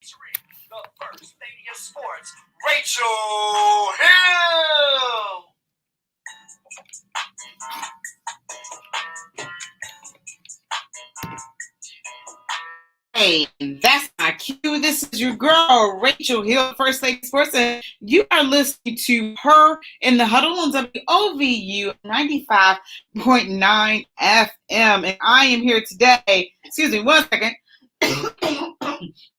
the first lady of sports, Rachel Hill. Hey, that's my cue. This is your girl, Rachel Hill, First Lady Sports, and you are listening to her in the Huddle on WOVU 95.9 FM. And I am here today. Excuse me, one second.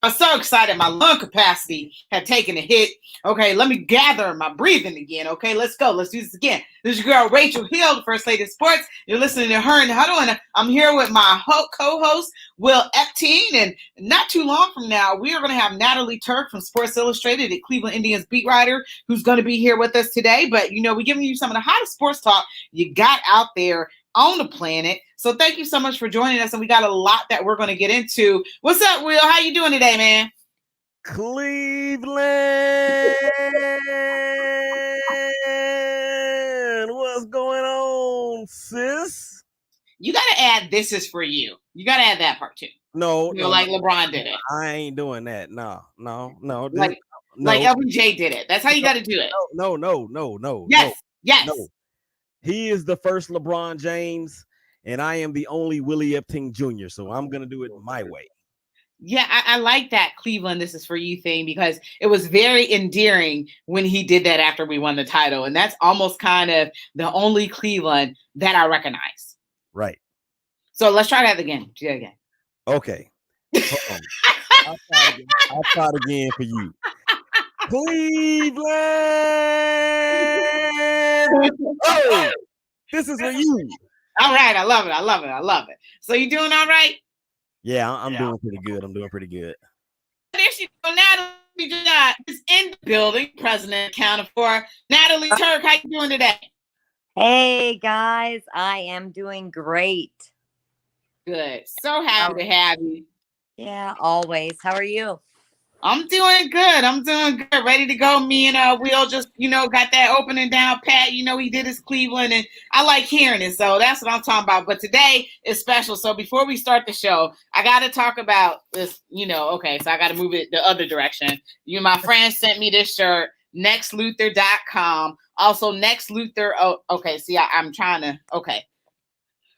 I'm so excited. My lung capacity had taken a hit. Okay, let me gather my breathing again. Okay, let's go. Let's do this again. This is your girl, Rachel Hill, the First Lady of Sports. You're listening to her in the Huddle, and I'm here with my co-host, Will Epteen. And not too long from now, we are going to have Natalie Turk from Sports Illustrated, the Cleveland Indians beat writer, who's going to be here with us today. But, we're giving you some of the hottest sports talk you got out there on the planet. So thank you so much for joining us, and we got a lot that we're going to get into. What's up, Will? How you doing today, man? Cleveland, what's going on, sis? You got to add "this is for you." You got to add that part too. No, like LeBron did it. I ain't doing that. No. Like LBJ did it. That's how you got to do it. No. Yes. No. He is the first LeBron James, and I am the only Willie Epting Jr., so I'm going to do it my way. Yeah, I like that Cleveland, this is for you thing, because it was very endearing when he did that after we won the title. And that's almost kind of the only Cleveland that I recognize. Right. So let's try that again. Do that again. Okay. I'll try it again for you. Cleveland! Oh, this is for you. All right. I love it. So you doing all right? Yeah, I'm doing pretty good. There she go, Natalie is in the building. President accounted for. Natalie Turk, how you doing today? Hey, guys. I am doing great. Good. So happy to have you. Yeah, always. How are you? I'm doing good. Ready to go. Me and Will just, got that opening down pat. He did his Cleveland, and I like hearing it. So that's what I'm talking about. But today is special. So before we start the show, I got to talk about this, okay, so I got to move it the other direction. My friend sent me this shirt, nextluther.com. Also, Next Luther. Oh, okay. See, I'm trying to, okay.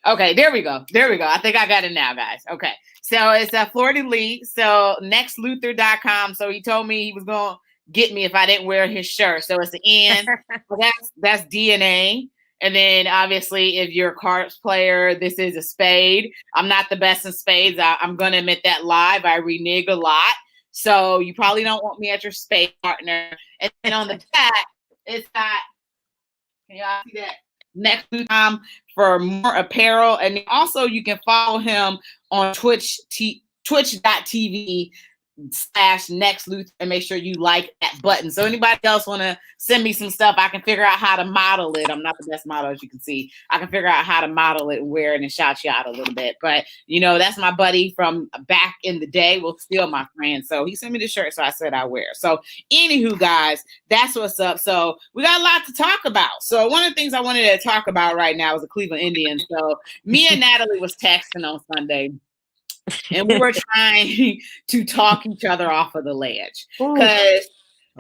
Okay, there we go. I think I got it now, guys. Okay. So it's a Florida League. So nextluther.com. So he told me he was going to get me if I didn't wear his shirt. So it's the N. That's DNA. And then obviously if you're a cards player, this is a spade. I'm not the best in spades. I'm going to admit that live. I renege a lot. So you probably don't want me as your spade partner. And then on the back, it's got, can y'all see that? Next.com for more apparel, and also you can follow him on twitch.tv/NextLuther and make sure you like that button. So anybody else want to send me some stuff, I can figure out how to model it. I'm not the best model, as you can see. I can figure out how to model it and wear it and shout you out a little bit. But that's my buddy from back in the day. Well, still my friend. So he sent me the shirt, so I said I wear. So anywho, guys, that's what's up. So we got a lot to talk about. So one of the things I wanted to talk about right now is the Cleveland Indians. So me and Natalie was texting on Sunday, and we were trying to talk each other off of the ledge because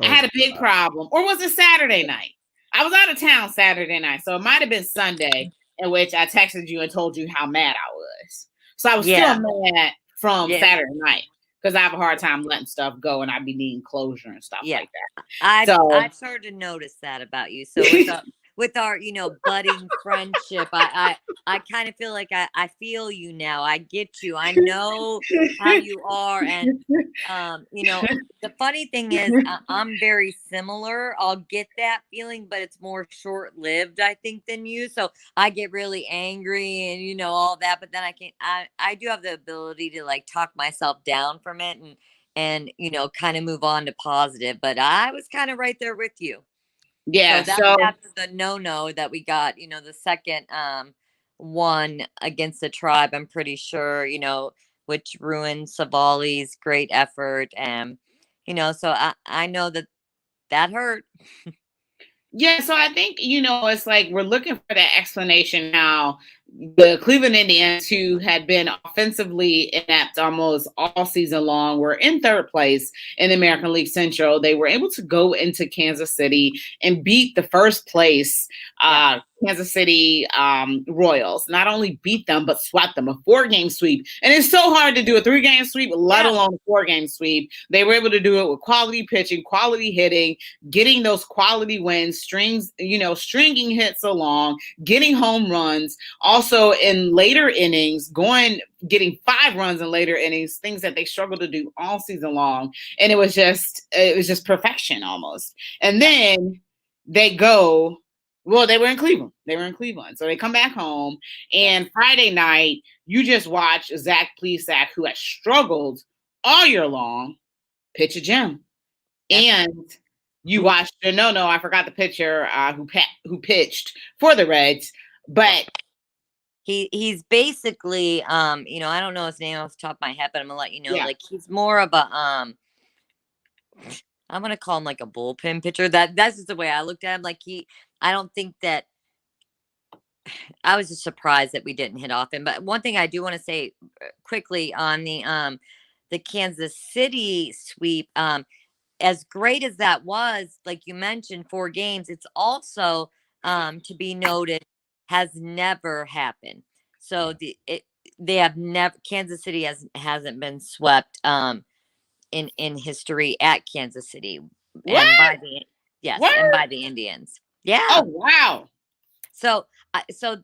I had a big problem. Or was it Saturday night? I was out of town Saturday night, so it might have been Sunday in which I texted you and told you how mad I was. So I was still mad from Saturday night because I have a hard time letting stuff go, and I'd be needing closure and stuff like that. I started to notice that about you. So with our budding friendship, I kind of feel like I feel you now. I get you. I know how you are. And the funny thing is I'm very similar. I'll get that feeling, but it's more short-lived, I think, than you. So I get really angry and all that, but then I do have the ability to like talk myself down from it and kind of move on to positive. But I was kind of right there with you. Yeah, so that's the no that we got, the second one against the Tribe, I'm pretty sure, which ruined Savali's great effort. And, so I know that hurt. Yeah, so I think, it's like we're looking for that explanation now, the Cleveland Indians, who had been offensively inept almost all season long, were in third place in the American League Central. They were able to go into Kansas City and beat the first place Kansas City Royals. Not only beat them, but swept them, a 4-game sweep. And it's so hard to do a 3-game sweep, let alone a 4-game sweep. They were able to do it with quality pitching, quality hitting, getting those quality wins, stringing hits along, getting home runs. Also in later innings, getting 5 runs in later innings, things that they struggled to do all season long. And it was just perfection almost. And then they were in Cleveland. So they come back home, and Friday night, you just watch Zach Plesac, who has struggled all year long, pitch a gem. And you watched I forgot the pitcher who pitched for the Reds, but he's basically I don't know his name off the top of my head, but I'm gonna let you know. Like, he's more of a I'm gonna call him like a bullpen pitcher. That's just the way I looked at him. Like, I don't think that I was just surprised that we didn't hit off him. But one thing I do want to say quickly on the Kansas City sweep, as great as that was, like you mentioned, 4 games, it's also to be noted, has never happened. So they have never, Kansas City hasn't been swept in history at Kansas City. What? And by the Indians. Yeah. Oh, wow. So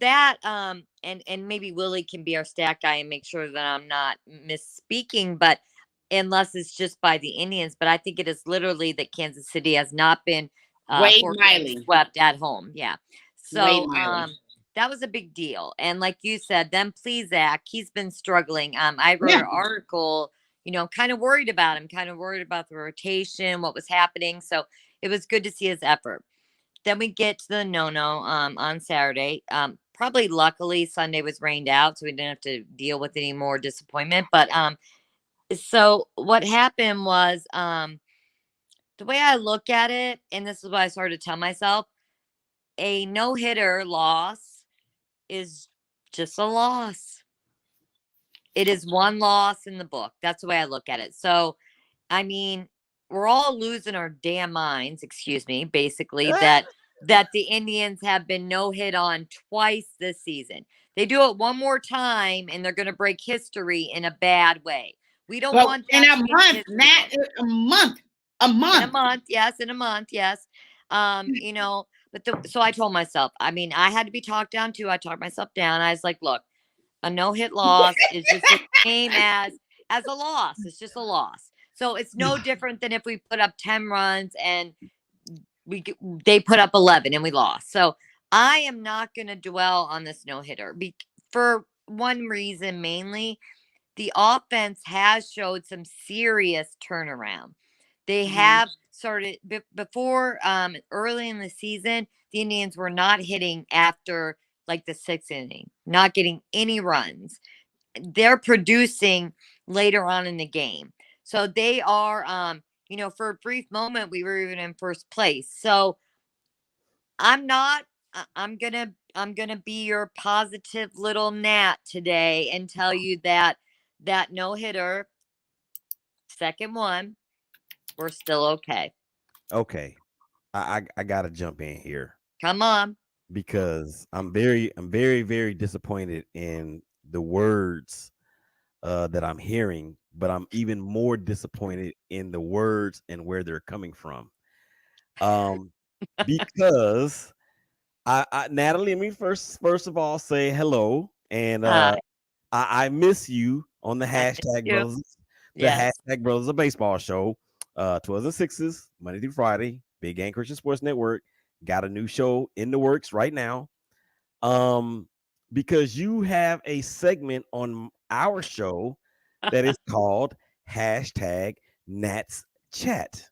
that and maybe Willie can be our stat guy and make sure that I'm not misspeaking, but unless it's just by the Indians, but I think it is literally that Kansas City has not been swept at home. Yeah. So that was a big deal. And like you said, then Plesac, he's been struggling. I wrote an article, kind of worried about him, kind of worried about the rotation, what was happening. So it was good to see his effort. Then we get to the on Saturday. Probably luckily Sunday was rained out, so we didn't have to deal with any more disappointment. But so what happened was the way I look at it, and this is what I started to tell myself, a no-hitter loss is just a loss. It is one loss in the book. That's the way I look at it. So, I mean, we're all losing our damn minds, basically, that the Indians have been no-hit on twice this season. They do it one more time, and they're going to break history in a bad way. We don't want that in a month, Nat. A month. Yes, in a month. Yes. So I told myself, I mean, I had to be talked down too. I talked myself down. I was like, look, a no-hit loss is just the same as a loss. It's just a loss. So it's no different than if we put up 10 runs and they put up 11 and we lost. So I am not going to dwell on this no-hitter for one reason, mainly. The offense has showed some serious turnaround. They have started before early in the season. The Indians were not hitting after like the 6th inning, not getting any runs. They're producing later on in the game. So they are, for a brief moment, we were even in first place. So I'm going to be your positive little gnat today and tell you that no-hitter, second one, we're still okay. Okay. I got to jump in here. Come on. Because I'm very, very disappointed in the words that I'm hearing, but I'm even more disappointed in the words and where they're coming from. Because Natalie, let me first of all say hello, and I miss you on the hashtag brothers, hashtag brothers of baseball show. 12s and 6s, Monday through Friday, Big Game Christian Sports Network. Got a new show in the works right now. Because you have a segment on our show that is called hashtag Nats Chat.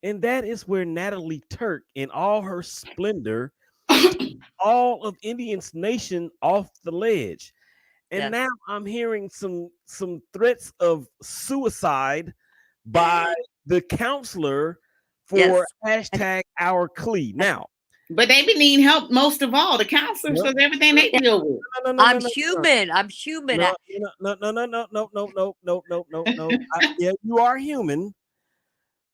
And that is where Natalie Turk, in all her splendor, all of Indians Nation off the ledge. And now I'm hearing some threats of suicide by the counselor for hashtag our Clee. Now, But they be needing help most of all, the counselors, No, because everything they deal with. no, no, no, I'm no, no, human. I'm human. no, no, no, no, no, no, no, no, no, no, no, no. Yeah, you are human,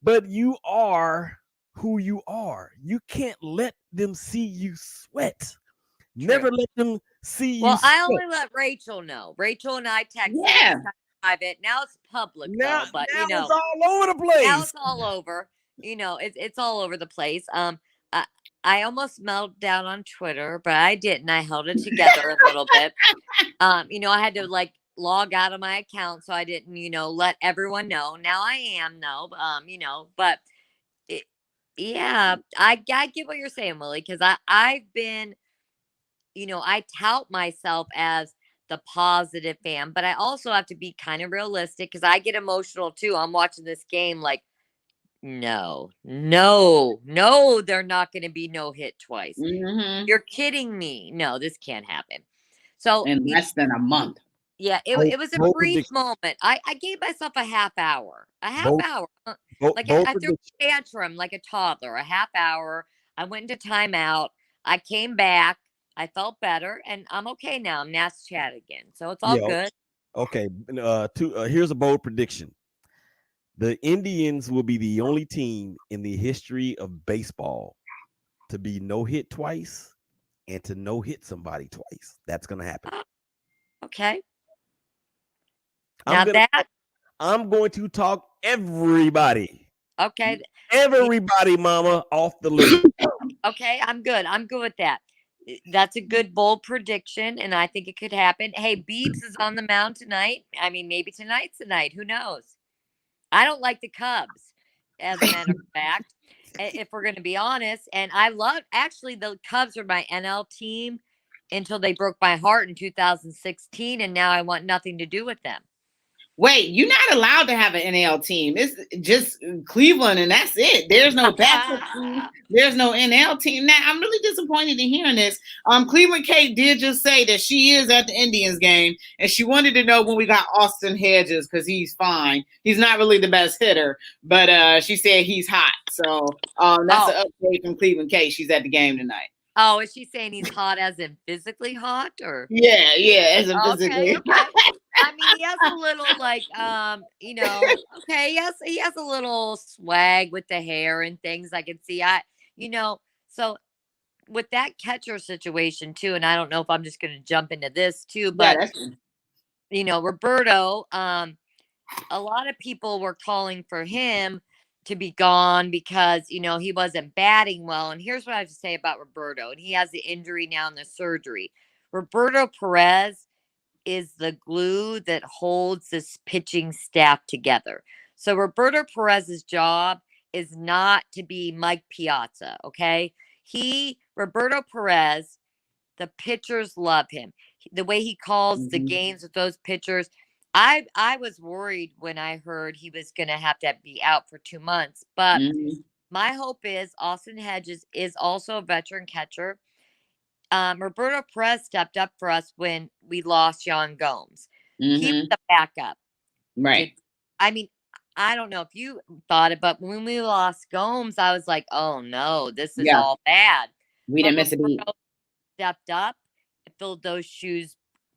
but you are who you are. You can't let them see you sweat. Never let them see you Well, I sweat. only let Rachel know. Rachel and I texted. It Yeah. was kind of private. Now it's public Now, though. But now it's all over the now place. it's all over. It's all over the place. I, I almost melted down on Twitter, but I didn't. I held it together a little bit. I had to like log out of my account so I didn't, let everyone know. Now I am though. But it, yeah, I get what you're saying, Willie, because I've been, I tout myself as the positive fan, but I also have to be kind of realistic because I get emotional too. I'm watching this game like, no, no, no, they're not going to be no hit twice. Mm-hmm. You're kidding me. No, this can't happen. So, In less than a month. yeah, Bold, it was a bold brief prediction. moment. I gave myself a half hour. A half Bold, hour. bold, Like bold I threw prediction. a tantrum like a toddler, a half hour. I went into timeout. I came back. I felt better and I'm okay now. I'm Nats chat again. So it's all Yeah. good. Okay. Here's a bold prediction. The Indians will be the only team in the history of baseball to be no hit twice and to no hit somebody twice. That's gonna happen. Okay. I'm Now gonna that I'm going to talk everybody, okay. everybody, mama, off the list. Okay, I'm good. I'm good with that. That's a good bold prediction, and I think it could happen. Hey, Beebs is on the mound tonight. I mean, maybe tonight's the night. Who knows? I don't like the Cubs, as a matter of fact, if we're going to be honest. And I love, actually, the Cubs were my NL team until they broke my heart in 2016, and now I want nothing to do with them. Wait, you're not allowed to have an NL team. It's just Cleveland, and that's it. There's no backup team. There's no NL team. Now, I'm really disappointed in hearing this. Cleveland Kate did just say that she is at the Indians game, and she wanted to know when we got Austin Hedges because he's fine. He's not really the best hitter, but she said he's hot. So that's an update from Cleveland Kate. She's at the game tonight. Oh, is she saying he's hot as in physically hot or? Yeah, as in physically. Okay. I mean, he has a little like, okay, he has a little swag with the hair and things I can see. So with that catcher situation too, and I don't know if I'm just going to jump into this too, but Roberto, a lot of people were calling for him to be gone because, he wasn't batting well. And here's what I have to say about Roberto. And he has the injury now and the surgery. Roberto Perez is the glue that holds this pitching staff together. So Roberto Perez's job is not to be Mike Piazza, okay? Roberto Perez, the pitchers love him. The way he calls the games with those pitchers, I was worried when I heard he was going to have to be out for 2 months. But my hope is Austin Hedges is also a veteran catcher. Roberto Perez stepped up for us when we lost Yan Gomes. He was the backup. Right. I mean, I don't know if you thought it, but when we lost Gomes, I was like, oh no, this is all bad. We didn't miss a beat. Stepped up, filled those shoes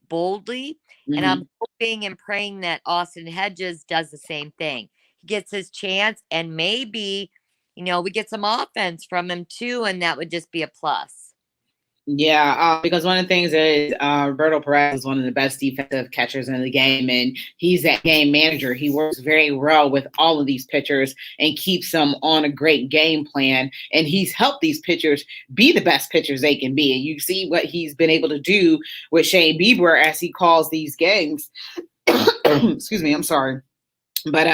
boldly. And I'm hoping and praying that Austin Hedges does the same thing. He gets his chance and maybe, we get some offense from him too. And that would just be a plus. Yeah, because one of the things is Roberto Perez is one of the best defensive catchers in the game, and he's that game manager. He works very well with all of these pitchers and keeps them on a great game plan, and he's helped these pitchers be the best pitchers they can be. And you see what he's been able to do with Shane Bieber as he calls these games. Excuse me, I'm sorry. But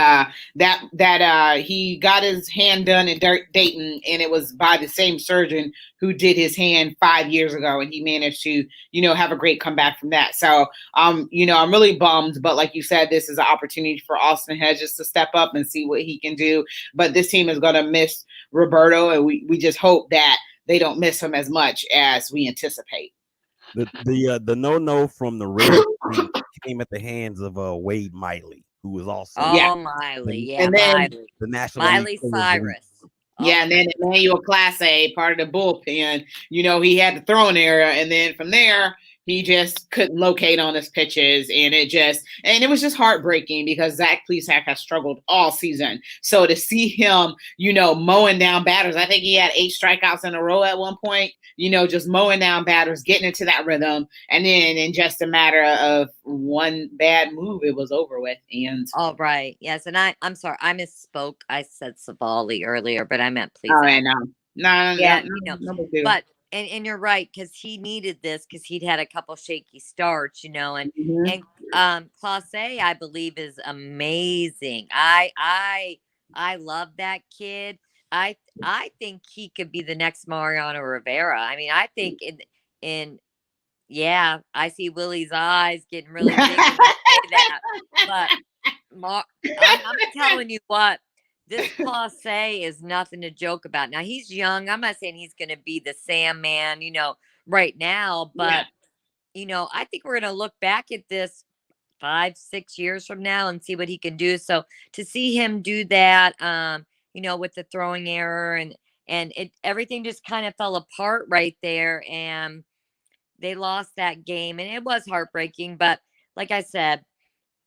he got his hand done in Dayton, and it was by the same surgeon who did his hand 5 years ago, and he managed to, have a great comeback from that. So, I'm really bummed, but like you said, this is an opportunity for Austin Hedges to step up and see what he can do. But this team is going to miss Roberto, and we just hope that they don't miss him as much as we anticipate. The no from the Raiders came at the hands of Wade Miley, who was also Miley, and then the National Miley League Cyrus. Yeah, and then Emmanuel Clase, part of the bullpen, he had the throwing area, and then from there, he just couldn't locate on his pitches, and it was just heartbreaking because Zach Plesac has struggled all season. So to see him, mowing down batters, I think he had 8 strikeouts in a row at one point, just mowing down batters, getting into that rhythm, and then in just a matter of one bad move, it was over with. And all right, yes, and I'm sorry, I misspoke. I said Savali earlier, but I meant Plesac. Oh, I know. No, Yeah, no big deal. but and you're right, because he needed this because he'd had a couple shaky starts, and Clase, I believe, is amazing. I love that kid. I think he could be the next Mariano Rivera. I mean, I think yeah, I see Willie's eyes getting really big when I say that. But I'm telling you what, this Clase is nothing to joke about. Now, he's young. I'm not saying he's going to be the Sandman, right now. But, I think we're going to look back at this 5-6 years from now and see what he can do. So to see him do that, with the throwing error and everything just kind of fell apart right there. And they lost that game. And it was heartbreaking. But like I said,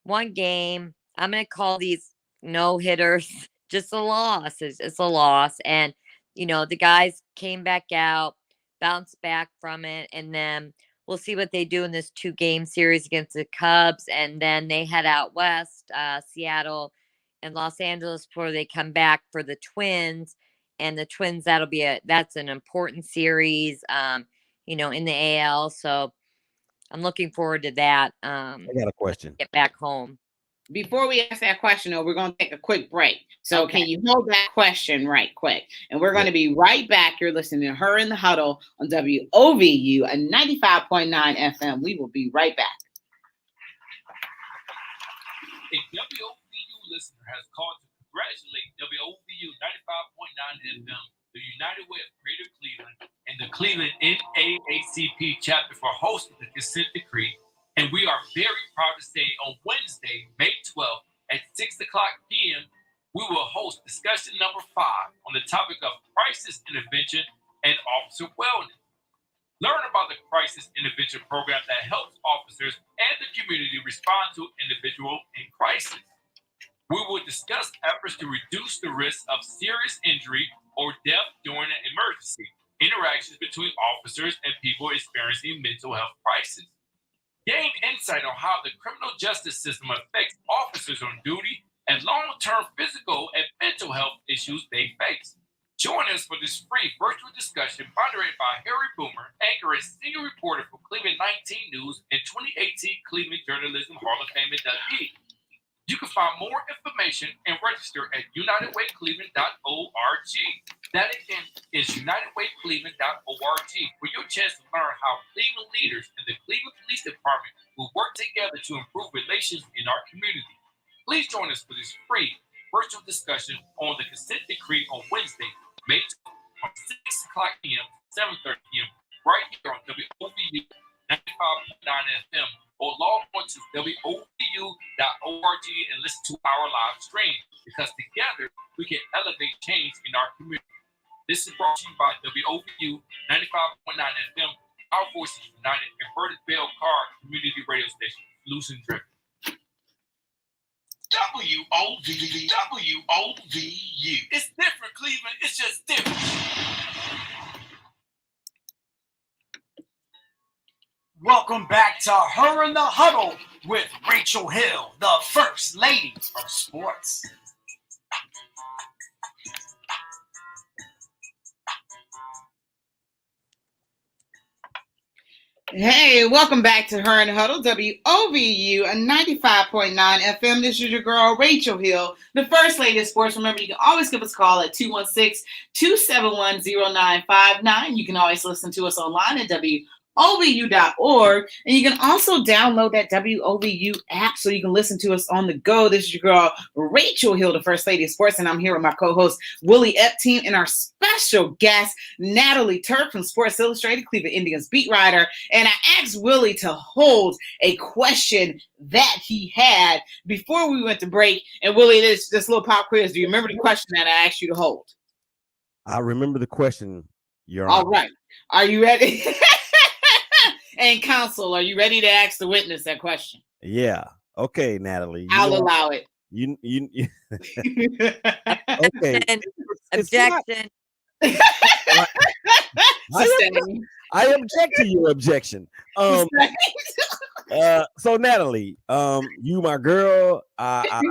one game, I'm going to call these no-hitters just a loss. It's a loss. And, the guys came back out, bounced back from it. And then we'll see what they do in this 2-game series against the Cubs. And then they head out west, Seattle and Los Angeles, before they come back for the Twins. And the Twins, that's an important series, in the AL. So I'm looking forward to that. I got a question. Get back home. Before we ask that question, though, we're going to take a quick break. So Can you hold that question right quick? And we're going to be right back. You're listening to Her in the Huddle on WOVU at 95.9 FM. We will be right back. A WOVU listener has called to congratulate WOVU 95.9 FM, the United Way of Greater Cleveland, and the Cleveland NAACP chapter for hosting the consent decree. And we are very proud to say on Wednesday, May 12th at 6 o'clock p.m., we will host discussion number 5 on the topic of crisis intervention and officer wellness. Learn about the crisis intervention program that helps officers and the community respond to individual in crisis. We will discuss efforts to reduce the risk of serious injury or death during an emergency, interactions between officers and people experiencing mental health crisis. Gain insight on how the criminal justice system affects officers on duty and long-term physical and mental health issues they face. Join us for this free virtual discussion moderated by Harry Boomer, anchor and senior reporter for Cleveland 19 News and 2018 Cleveland Journalism Hall of Fame inductee. You can find more information and register at unitedwaycleveland.org. That again is unitedwaycleveland.org for your chance to learn how Cleveland leaders and the Cleveland Police Department will work together to improve relations in our community. Please join us for this free virtual discussion on the consent decree on Wednesday, May 12th from 6 o'clock p.m. to 7:30 p.m. right here on WOVU 95.9 FM. Or log on to WOVU.org and listen to our live stream, because together we can elevate change in our community. This is brought to you by WOVU 95.9 FM, our voices united, Inverted Bell Car Community Radio Station, Lucent Driven. WOVU. It's different, Cleveland. It's just different. Welcome back to Her in the Huddle with Rachel Hill, the First Lady of Sports. Hey, welcome back to Her in the Huddle, WOVU, a 95.9 FM. This is your girl, Rachel Hill, the First Lady of Sports. Remember, you can always give us a call at 216-271-0959. You can always listen to us online at WOVU.org, and you can also download that WOVU app so you can listen to us on the go. This is your girl, Rachel Hill, the First Lady of Sports, and I'm here with my co-host, Willie Epteen, and our special guest, Natalie Turk from Sports Illustrated, Cleveland Indians beat writer. And I asked Willie to hold a question that he had before we went to break. And Willie, this little pop quiz, do you remember the question that I asked you to hold? I remember the question. Your All Honor. right. Are you ready? And counsel, are you ready to ask the witness that question? Yeah. Okay, Natalie. I'll allow it. You okay. Objection. It's not, Objection. Sustained. I object to your objection. So Natalie, you my girl. I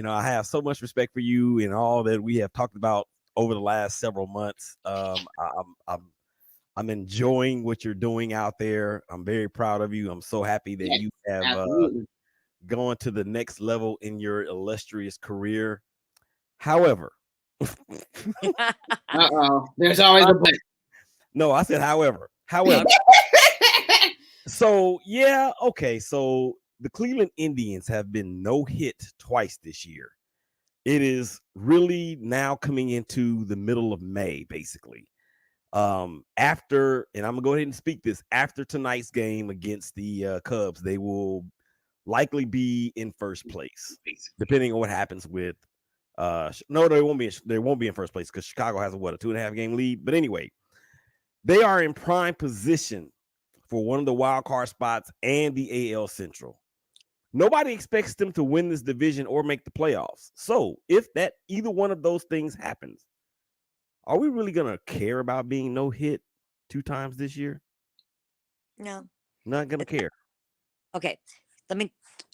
I have so much respect for you and all that we have talked about over the last several months. I'm enjoying what you're doing out there. I'm very proud of you. I'm so happy that you have gone to the next level in your illustrious career. However, there's always a but. No, I said however. So yeah, okay. So the Cleveland Indians have been no hit twice this year. It is really now coming into the middle of May, basically. After, and I'm gonna go ahead and speak this, after tonight's game against the Cubs, they will likely be in first place, depending on what happens with no, they won't be in first place because Chicago has a 2.5 game lead. But anyway, they are in prime position for one of the wild card spots and the AL Central. Nobody expects them to win this division or make the playoffs. So if that either one of those things happens, are we really gonna care about being no hit 2 times this year? No. Not gonna care. Okay.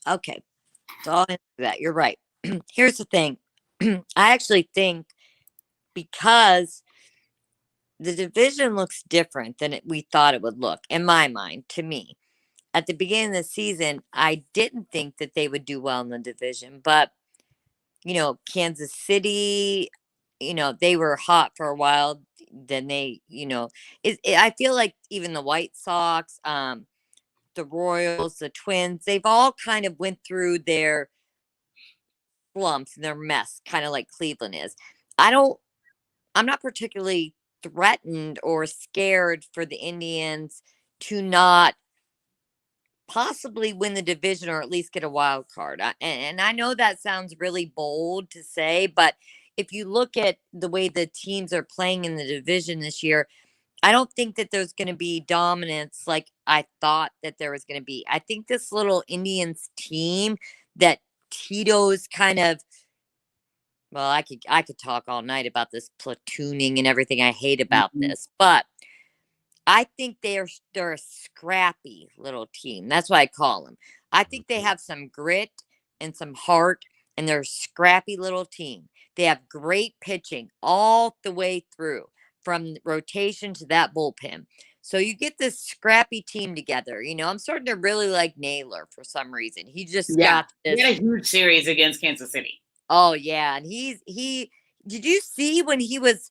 Okay. So I'll answer that. You're right. Here's the thing. I actually think because the division looks different than we thought it would look, in my mind, to me. At the beginning of the season, I didn't think that they would do well in the division, but Kansas City, they were hot for a while. Then they, I feel like even the White Sox, the Royals, the Twins, they've all kind of went through their slumps and their mess, kind of like Cleveland is. I'm not particularly threatened or scared for the Indians to not possibly win the division or at least get a wild card. And I know that sounds really bold to say, but if you look at the way the teams are playing in the division this year, I don't think that there's going to be dominance like I thought that there was going to be. I think this little Indians team that Tito's kind of, well, I could talk all night about this platooning and everything I hate about this, but I think they're a scrappy little team. That's what I call them. I think they have some grit and some heart, and they're a scrappy little team. They have great pitching all the way through, from rotation to that bullpen. So you get this scrappy team together. I'm starting to really like Naylor for some reason. He just got this. He had a huge series against Kansas City. Oh yeah, and he. Did you see when he was?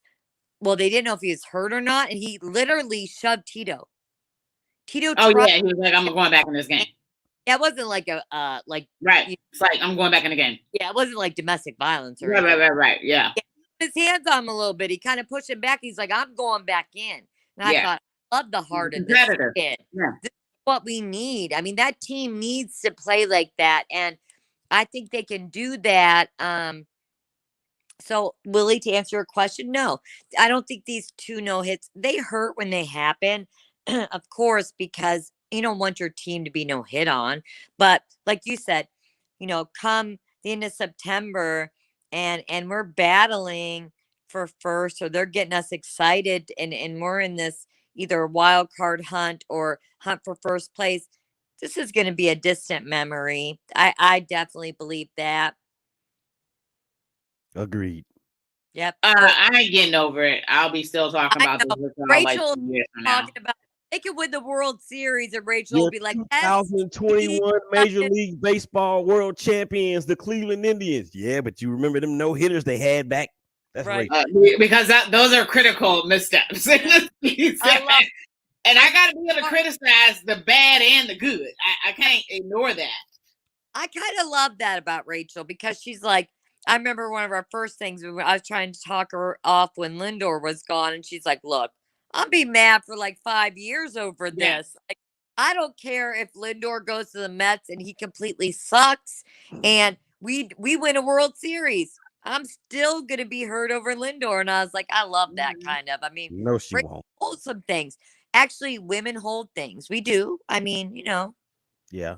Well, they didn't know if he was hurt or not, and he literally shoved Tito. Oh yeah, he was like, "I'm going back in this game." That wasn't like right. It's like I'm going back in the game. Yeah, it wasn't like domestic violence or right. Yeah. His hands on him a little bit. He kind of pushed him back. He's like, "I'm going back in." And I thought, I love the heart of this kid. Yeah. This is what we need. I mean, that team needs to play like that, and I think they can do that. So, Willie, to answer your question, no, I don't think these 2 no hits, they hurt when they happen, of course, because you don't want your team to be no hit on. But like you said, come the end of September and we're battling for first, or they're getting us excited and we're in this either wild card hunt or hunt for first place. This is going to be a distant memory. I definitely believe that. Agreed. Yep. I ain't getting over it. I'll be still talking about this. Rachel talking about they could win the World Series, and Rachel will be like, 2021 Major League Baseball World Champions, the Cleveland Indians. Yeah, but you remember them no hitters they had back? That's right. Because those are critical missteps. And I got to be able to criticize the bad and the good. I can't ignore that. I kind of love that about Rachel, because she's like, I remember one of our first things, I was trying to talk her off when Lindor was gone, and she's like, "Look, I'll be mad for like 5 years over this. Like, I don't care if Lindor goes to the Mets and he completely sucks and we win a World Series. I'm still gonna be hurt over Lindor. And I was like, I love that Mhm. kind of. I mean, No, she Frank won't. holds some things. Actually, women hold things. We do. I mean, Yeah.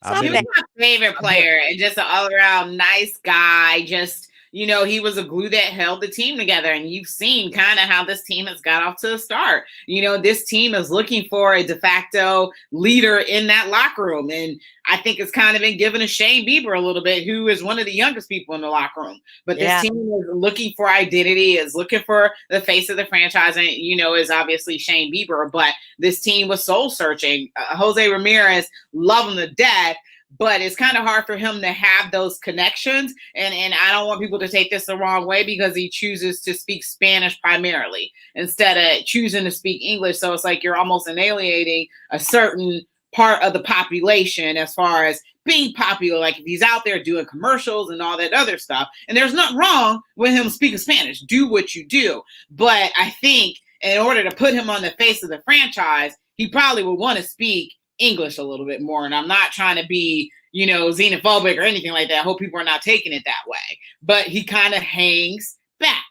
I some He bet was men. he, my favorite I bet, player and just an all around nice guy. Just, he was a glue that held the team together. And you've seen kind of how this team has got off to a start. This team is looking for a de facto leader in that locker room. And I think it's kind of been given to Shane Bieber a little bit, who is one of the youngest people in the locker room. But this Yeah. team is looking for identity, is looking for the face of the franchise, and, is obviously Shane Bieber. But this team was soul searching. Jose Ramirez, love him to death, but it's kind of hard for him to have those connections. And I don't want people to take this the wrong way, because he chooses to speak Spanish primarily instead of choosing to speak English. So it's like you're almost alienating a certain part of the population as far as being popular. Like if he's out there doing commercials and all that other stuff, and there's nothing wrong with him speaking Spanish, do what you do. But I think in order to put him on the face of the franchise, he probably would want to speak English a little bit more. And I'm not trying to be, xenophobic or anything like that. I hope people are not taking it that way. But he kind of hangs back.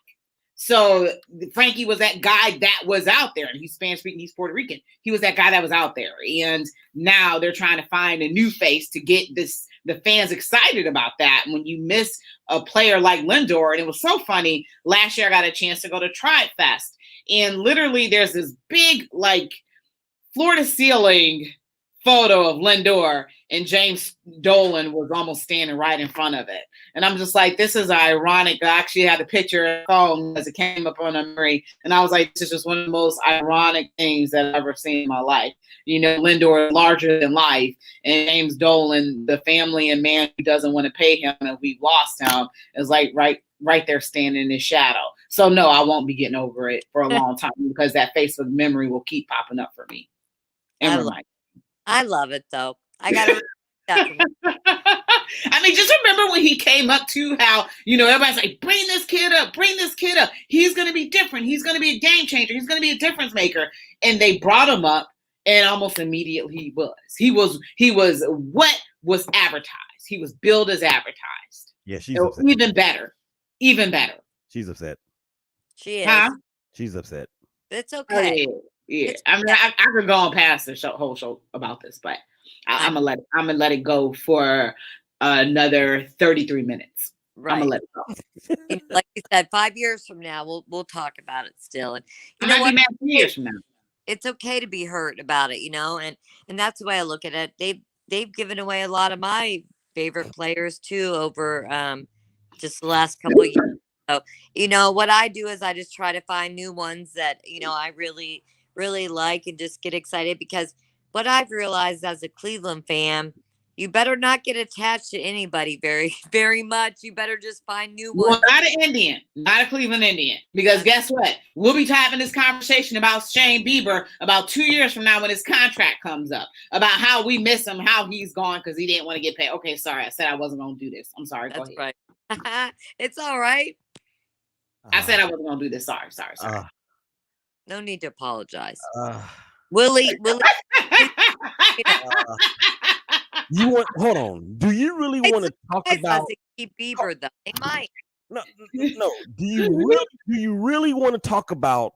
So Frankie was that guy that was out there, and he's Spanish speaking, he's Puerto Rican. He was that guy that was out there. And now they're trying to find a new face to get the fans excited about that. And when you miss a player like Lindor, and it was so funny, last year I got a chance to go to Tribe Fest, and literally there's this big, like, floor to ceiling photo of Lindor, and James Dolan was almost standing right in front of it. And I'm just like, this is ironic. I actually had a picture of the phone as it came up on a memory. And I was like, this is just one of the most ironic things that I've ever seen in my life. Lindor is larger than life. And James Dolan, the family and man who doesn't want to pay him and we've lost him, is like right there standing in his shadow. So no, I won't be getting over it for a long time, because that Facebook memory will keep popping up for me. I love it though. I gotta that from I mean, just remember when he came up to how, everybody's like, bring this kid up. He's going to be different. He's going to be a game changer. He's going to be a difference maker. And they brought him up, and almost immediately he was what was advertised. He was billed as advertised. yeah, she's upset. Even better. She's upset. she is. Huh? She's upset. It's Oh, okay. yeah. I mean, I could go on past the whole show about this, but I'm gonna let it go for another 33 minutes. Right. I'm gonna let it go. Like you said, 5 years from now, we'll talk about it still. And I might be mad 2 years from now. It's okay to be hurt about it, and that's the way I look at it. They've given away a lot of my favorite players too over just the last couple of years. So, what I do is I just try to find new ones that, I really, really like, and just get excited, because what I've realized as a Cleveland fan, you better not get attached to anybody very, very much. You better just find new ones. Well, not an Indian, not a Cleveland Indian, because guess what? We'll be having this conversation about Shane Bieber about 2 years from now when his contract comes up, about how we miss him, how he's gone because he didn't want to get paid. Okay, sorry, I said I wasn't going to do this. I'm sorry. That's Go ahead. right. It's all right. I said I wasn't going to do this. Sorry. No need to apologize. Willie. You want? Hold on. Do you really want to talk about keep Bieber though? They might. No. Do you really want to talk about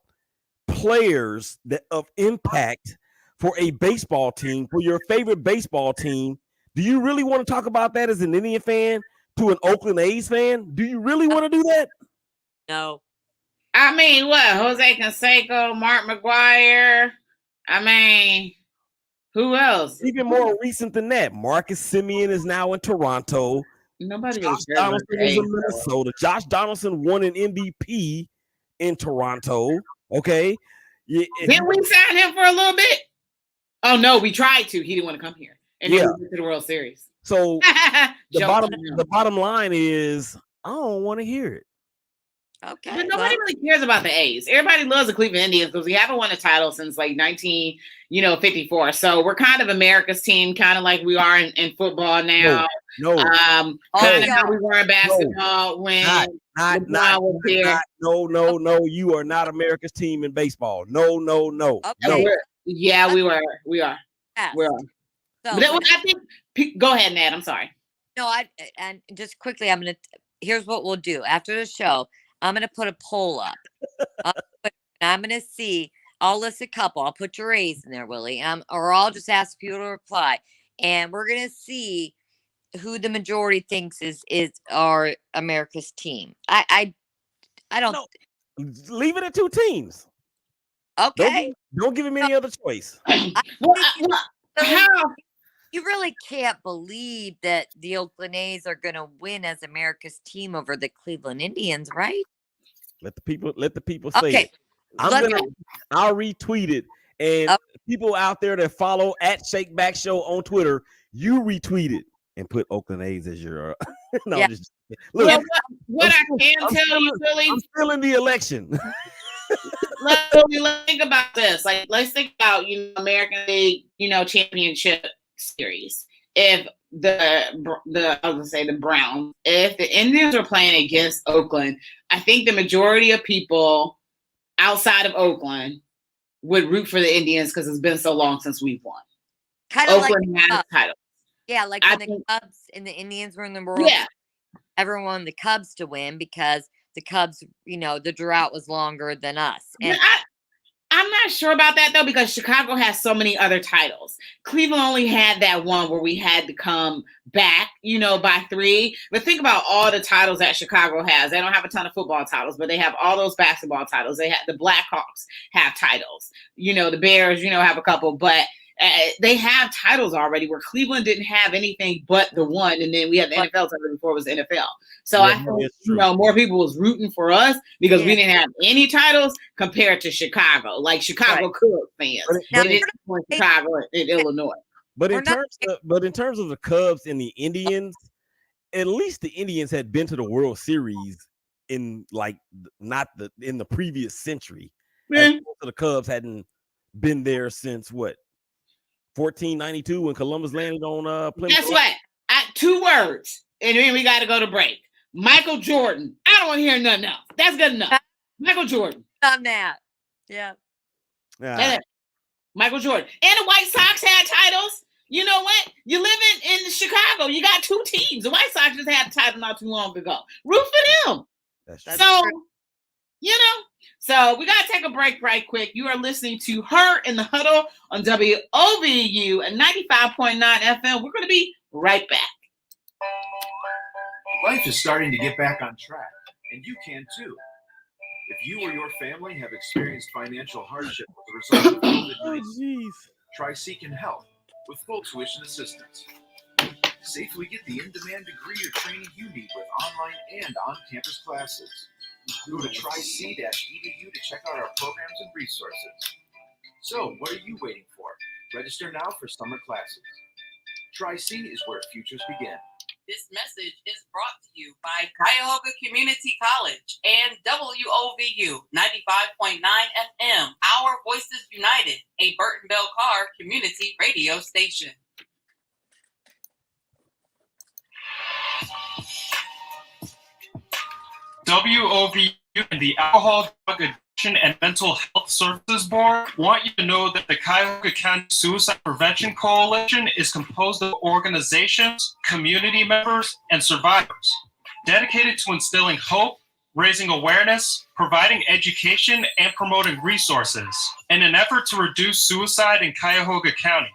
players that of impact for a baseball team, for your favorite baseball team? Do you really want to talk about that as an Indian fan to an Oakland A's fan? Do you really want to do that? No. I mean, what? Jose Canseco, Mark McGuire. I mean, who else? Even more recent than that, Marcus Semien is now in Toronto. Nobody Josh Donaldson is in Minnesota. Josh Donaldson won an MVP in Toronto. Okay. Yeah, didn't we sign him for a little bit? Oh no, we tried to. He didn't want to come here, and then we went to the World Series. So the bottom line is, I don't want to hear it. Okay. But nobody really cares about the A's. Everybody loves the Cleveland Indians because we haven't won a title since like 1954. So we're kind of America's team, kind of like we are in football now. No. Kind of how we were in basketball when LeBron was here. No. You are not America's team in baseball. No. Okay. Yeah, we are. We are. So, but I think. Go ahead, Nat. I'm sorry. No, and just quickly, I'm going to here's what we'll do after the show. I'm gonna put a poll up. I'm gonna see. I'll list a couple. I'll put your A's in there, Willie. Or I'll just ask people to reply, and we're gonna see who the majority thinks is our America's team. I don't. No, leave it at 2 teams. Okay. Don't give him any other choice. You really can't believe that the Oakland A's are going to win as America's team over the Cleveland Indians, right? Let the people say Okay. it. I'll retweet it, and people out there that follow at Shakeback Show on Twitter, you retweet it and put Oakland A's as your. No, Yeah. Look, what I can tell you, Billy, I'm still in the election. let's think about this. Like, let's think about American League, championship series. If I was gonna say the Browns, if the Indians are playing against Oakland, I think the majority of people outside of Oakland would root for the Indians because it's been so long since we've won. Kind of Oakland like has titles. Yeah, like when the Cubs and the Indians were in the World Series, everyone wanted the Cubs to win because the Cubs, the drought was longer than us. And I'm not sure about that, though, because Chicago has so many other titles. Cleveland only had that one where we had to come back, by 3. But think about all the titles that Chicago has. They don't have a ton of football titles, but they have all those basketball titles. They have the Blackhawks have titles. The Bears, have a couple, but they have titles already where Cleveland didn't have anything but the one. And then we had the NFL title before it was the NFL. So I think, more people was rooting for us because we didn't have any titles compared to Chicago, like Chicago Cubs fans. But it didn't Chicago and Illinois. But in terms of the Cubs and the Indians, at least the Indians had been to the World Series in in the previous century. The Cubs hadn't been there since 1492 when Columbus landed on Plymouth. Guess what? 2 words, and then we got to go to break. Michael Jordan. I don't want to hear nothing else. That's good enough. Michael Jordan. On that. Yeah. Michael Jordan. And the White Sox had titles. You know what? You live in Chicago. You got 2 teams. The White Sox just had a title not too long ago. Root for them. That's so, true. So we got to take a break right quick. You are listening to Her in the Huddle on WOVU at 95.9 FM. We're going to be right back. Life is starting to get back on track, and you can too. If you or your family have experienced financial hardship as a result of COVID-19, try seeking help with full tuition assistance. Safely get the in-demand degree or training you need with online and on-campus classes. Go to tryc-edu to check out our programs and resources. So, what are you waiting for? Register now for summer classes. Tri-C is where futures begin. This message is brought to you by Cuyahoga Community College and WOVU 95.9 FM, Our Voices United, a Burton Bell Carr community radio station. WOVU and the Alcohol, Drug Addiction, and Mental Health Services Board want you to know that the Cuyahoga County Suicide Prevention Coalition is composed of organizations, community members, and survivors dedicated to instilling hope, raising awareness, providing education, and promoting resources in an effort to reduce suicide in Cuyahoga County.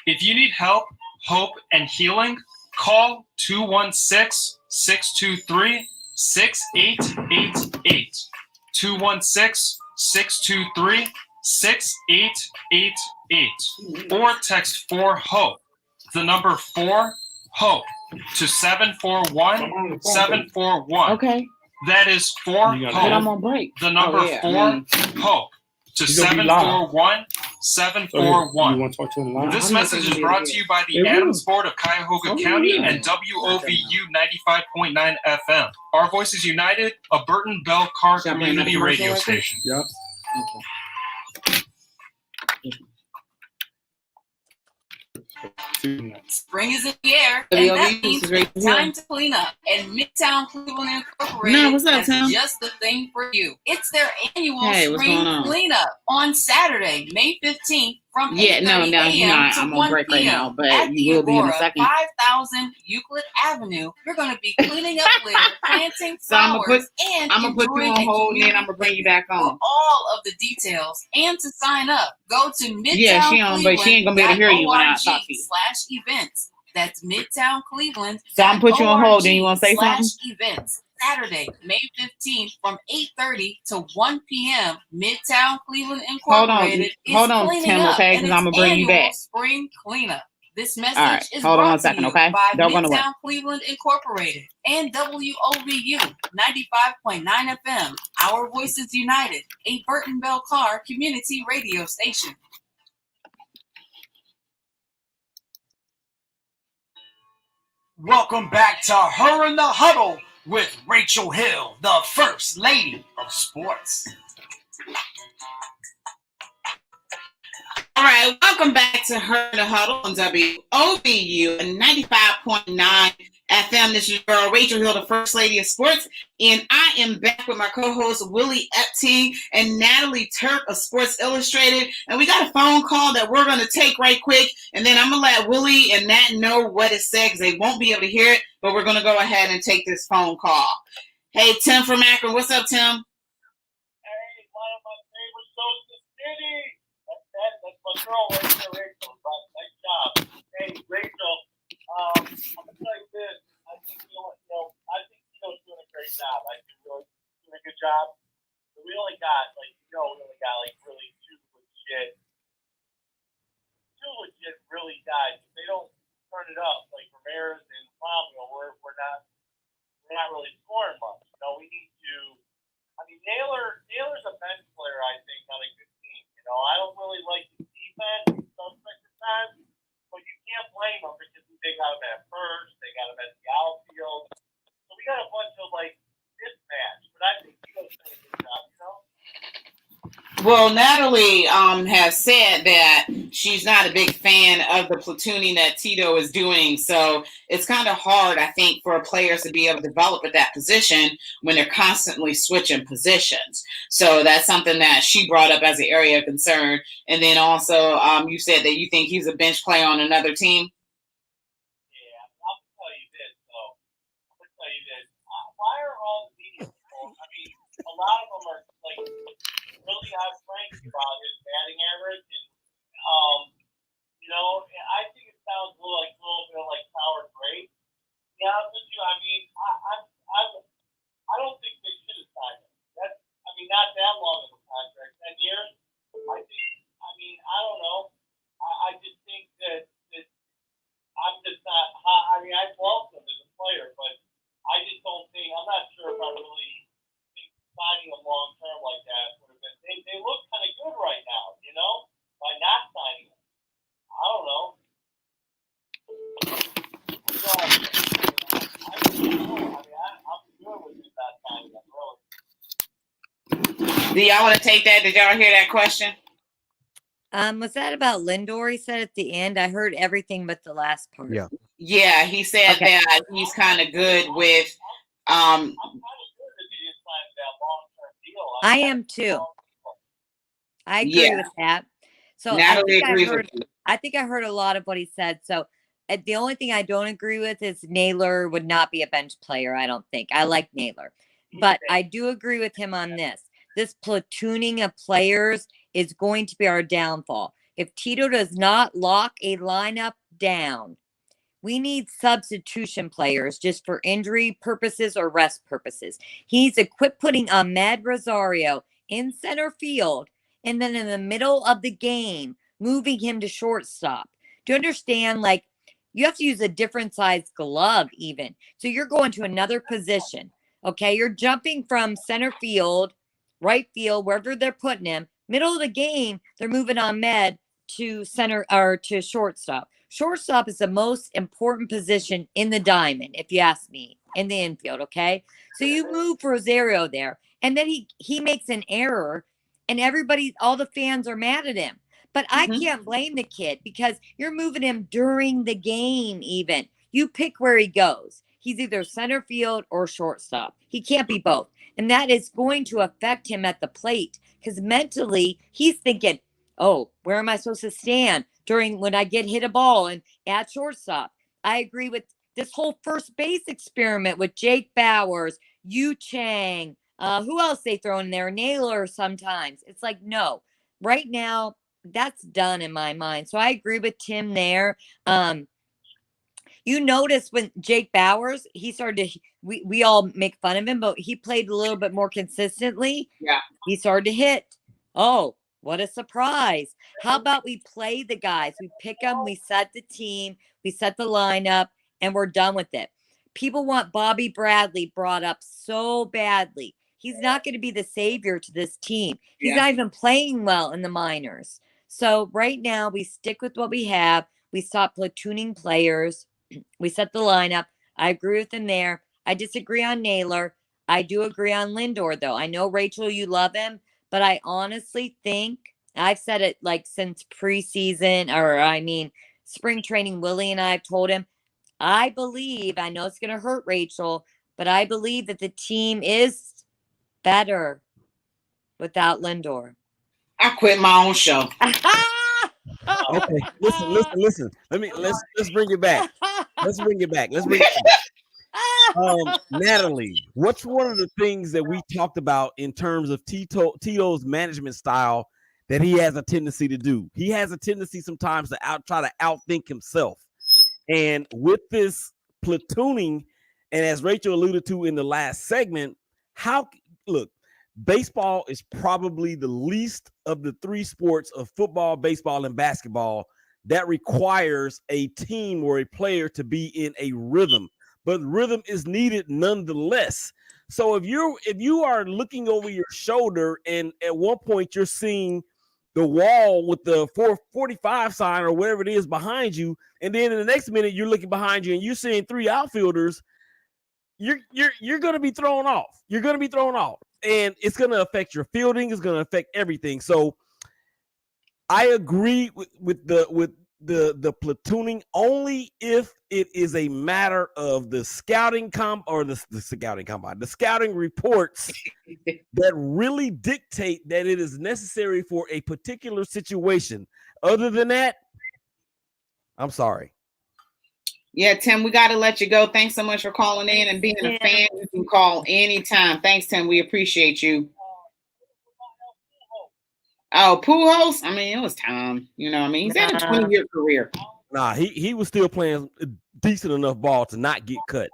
If you need help, hope, and healing, call 216-623-6888, 216-623-6888, or text 4HOPE, the number 4HOPE, to 741-741. Okay. That is 4HOPE, I'm on break. the number 4HOPE, to 741-741. This message is brought to you by the Adams Board of Cuyahoga County and WOVU 95.9 FM. Our Voices United, a Burton Bell Carr community radio station. Yep. Spring is in the air, and that means it's time to clean up. And Midtown Cleveland Incorporated has just the thing for you. It's their annual spring cleanup on Saturday, May 15th from Yeah, no, 8:30 no, you're a.m. not. to I'm on 1 break right p.m. now, but at you the will be in a Agora, second. 5000 Euclid Avenue. You're going to be cleaning up litter, planting So I'm flowers, gonna put you on hold, and then I'm gonna bring you back For on. all of the details and to sign up, go to Yeah, she on, but she ain't gonna be able to hear you when I talk to you. midtowncleveland.org/events. That's Midtown Cleveland. So I'm gonna put you on hold. Then you want to say something? Events. Saturday, May 15th from 8:30 to 1 p.m. Midtown Cleveland Incorporated Hold on, Tim, okay? Because I'm gonna bring you back. Spring cleanup. This message All right, is hold on brought one second, to you okay? by Don't run away. Midtown Cleveland Incorporated and WOVU 95.9 FM. Our Voices United, a Burton Bell Carr community radio station. Welcome back to Her in the Huddle with Rachel Hill, the First Lady of Sports. All right, welcome back to Her in the Huddle on WOVU 95.9 FM. This is your girl, Rachel Hill, the First Lady of Sports, and I am back with my co-hosts Willie Epting and Natalie Turk of Sports Illustrated, and we got a phone call that we're going to take right quick, and then I'm going to let Willie and Nat know what it said because they won't be able to hear it, but we're going to go ahead and take this phone call. Hey, Tim from Akron. What's up, Tim? Hey, one of my favorite shows in the city. That's my girl right there, Rachel. Nice job. Hey, Rachel, I'm gonna tell you this. I think Tito's doing a great job. I think really doing a good job. But we only got really two legit really guys. If they don't turn it up like Ramirez and Fabio, we're not really scoring much. We need to. I mean, Naylor's a bench player, I think, on a good team. I don't really like his defense some times, but you can't blame him because they got him at first, they got him at the outfield. So we got a bunch of mismatch, but I think he does a good job, Well, Natalie has said that she's not a big fan of the platooning that Tito is doing. So it's kind of hard, I think, for players to be able to develop at that position when they're constantly switching positions. So that's something that she brought up as an area of concern. And then also you said that you think he's a bench player on another team. Yeah, I'll tell you this, though. Why are all the media people, a lot of them are really have frank about his batting average, and I think it sounds a little bit like sour grapes. To be honest with you, I don't think they should have signed him. Not that long of a contract, 10 years. I don't know. I just think that I'm just not. I love him as a player, but I just don't think. I'm not sure if I really think signing him long term like that would have been. They look kind of good right now, by not signing him. I don't know. I'm good with just not signing him, really. Do y'all want to take that? Did y'all hear that question? Was that about Lindor? He said at the end. I heard everything but the last part. Yeah, he said that he's kind of good with. I'm kind of good that they didn't sign that long-term deal. I am too. I agree with that. So Natalie I think I heard a lot of what he said. So the only thing I don't agree with is Naylor would not be a bench player. I don't think. I like Naylor, but I do agree with him on this. This platooning of players is going to be our downfall. If Tito does not lock a lineup down, we need substitution players just for injury purposes or rest purposes. He's equipped putting Ahmed Rosario in center field and then in the middle of the game, moving him to shortstop. Do you understand? You have to use a different size glove even. So you're going to another position. Okay. You're jumping from center field, right field, wherever they're putting him. Middle of the game, they're moving Ahmed to center or to shortstop. Shortstop is the most important position in the diamond, if you ask me, in the infield, okay? So you move Rosario there, and then he makes an error, and all the fans are mad at him. But I can't blame the kid because you're moving him during the game even. You pick where he goes. He's either center field or shortstop. He can't be both. And that is going to affect him at the plate because mentally he's thinking, Oh, where am I supposed to stand during when I get hit a ball and at shortstop? I agree with this whole first base experiment with Jake Bowers, Yu Chang, who else they throw in there? Naylor sometimes. It's like, no, right now, that's done in my mind. So I agree with Tim there. Um, you notice when Jake Bowers, he started to, we all make fun of him, but he played a little bit more consistently. Yeah. He started to hit. Oh, what a surprise. How about we play the guys? We pick them, we set the team, we set the lineup, and we're done with it. People want Bobby Bradley brought up so badly. He's not going to be the savior to this team. He's not even playing well in the minors. So right now, we stick with what we have. We stop platooning players. We set the lineup. I agree with him there. I disagree on Naylor. I do agree on Lindor, though. I know, Rachel, you love him, but I honestly think I've said it like since preseason, or I mean, spring training. Willie and I have told him, I believe, I know it's going to hurt Rachel, but I believe that the team is better without Lindor. I quit my own show. Okay, listen. Let's bring it back. Let's bring it back. Natalie, what's one of the things that we talked about in terms of Tito's management style that he has a tendency to do? He has a tendency sometimes to try to outthink himself. And with this platooning, and as Rachel alluded to in the last segment, baseball is probably the least of the three sports of football, baseball, and basketball that requires a team or a player to be in a rhythm. But rhythm is needed nonetheless. So if you are looking over your shoulder and at one point you're seeing the wall with the 445 sign or whatever it is behind you, and then in the next minute you're looking behind you and you're seeing three outfielders, you're going to be thrown off. You're going to be thrown off, and it's going to affect your fielding. It's going to affect everything. So I agree with the platooning only if it is a matter of the scouting the scouting reports that really dictate that it is necessary for a particular situation. Other than that, I'm sorry. Yeah, Tim, we got to let you go. Thanks so much for calling in and being a fan. You can call anytime. Thanks, Tim. We appreciate you. Oh, Pujols? I mean, it was time. You know what I mean? He's had a 20-year career. Nah, he was still playing decent enough ball to not get cut.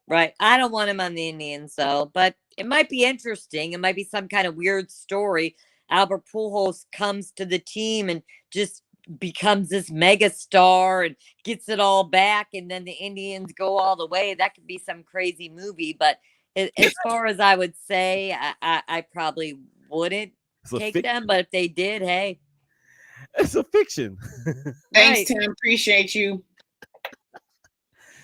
Right. I don't want him on the Indians, though, but it might be interesting. It might be some kind of weird story. Albert Pujols comes to the team and just becomes this mega star and gets it all back, and then the Indians go all the way. That could be some crazy movie, but as far as I would say, I probably wouldn't take them, but if they did, hey. It's a fiction. Thanks, Tim. Appreciate you.